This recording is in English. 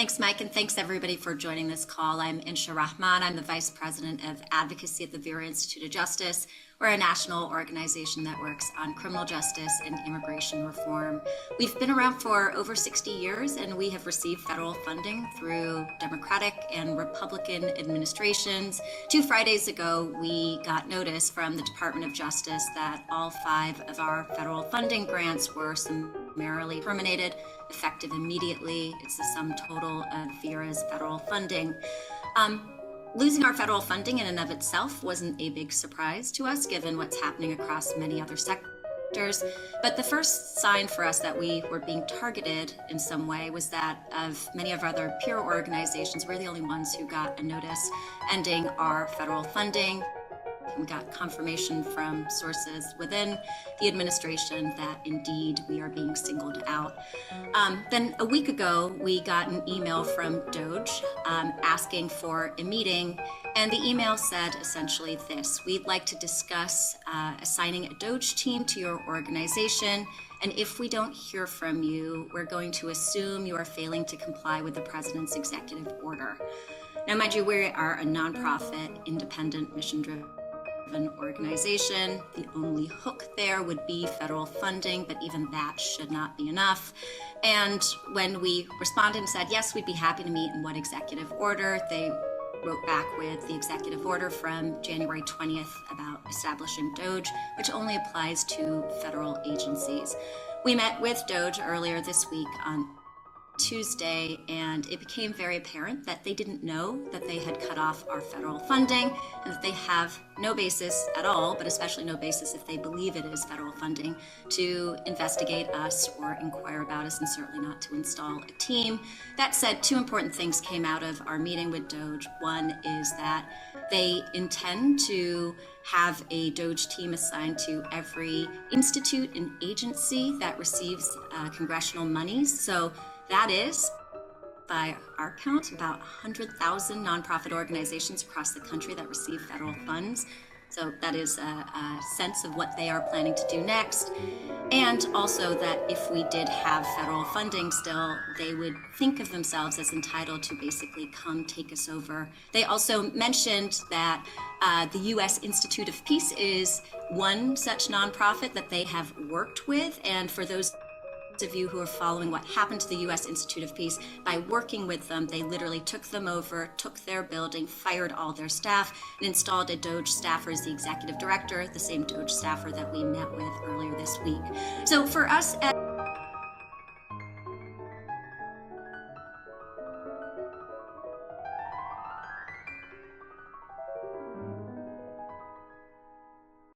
Thanks, Mike, and thanks everybody for joining this call. I'm Insha Rahman. I'm the Vice President of Advocacy at the Vera Institute of Justice. We're a national organization that works on criminal justice and immigration reform. We've been around for over 60 years, and we have received federal funding through Democratic and Republican administrations. 2 Fridays ago, we got notice from the Department of Justice that all 5 of our federal funding grants were summarily terminated, effective immediately. It's the sum total of VERA's federal funding. Losing our federal funding in and of itself wasn't a big surprise to us, given what's happening across many other sectors. But the first sign for us that we were being targeted in some way was that of many of our other peer organizations, we're the only ones who got a notice ending our federal funding. We got confirmation from sources within the administration that indeed we are being singled out. Then a week ago, we got an email from D.O.G.E asking for a meeting, and the email said essentially this: we'd like to discuss assigning a D.O.G.E team to your organization, and if we don't hear from you, we're going to assume you are failing to comply with the president's executive order. Now, mind you, we are a nonprofit, independent, mission-driven organization. The only hook there would be federal funding, but even that should not be enough. And when we responded and said, yes, we'd be happy to meet, in what executive order, they wrote back with the executive order from January 20th about establishing D.O.G.E, which only applies to federal agencies. We met with D.O.G.E earlier this week on Tuesday, and it became very apparent that they didn't know that they had cut off our federal funding, and that they have no basis at all, but especially no basis if they believe it is federal funding, to investigate us or inquire about us, and certainly not to install a team. That said, 2 important things came out of our meeting with D.O.G.E. One is that they intend to have a D.O.G.E team assigned to every institute and agency that receives congressional monies. So that is, by our count, about 100,000 nonprofit organizations across the country that receive federal funds. So that is a sense of what they are planning to do next. And also that if we did have federal funding still, they would think of themselves as entitled to basically come take us over. They also mentioned that the U.S. Institute of Peace is one such nonprofit that they have worked with. And for those of you who are following what happened to the U.S. Institute of Peace, by working with them, they literally took them over, took their building, fired all their staff, and installed a D.O.G.E staffer as the executive director, the same D.O.G.E staffer that we met with earlier this week. So for us at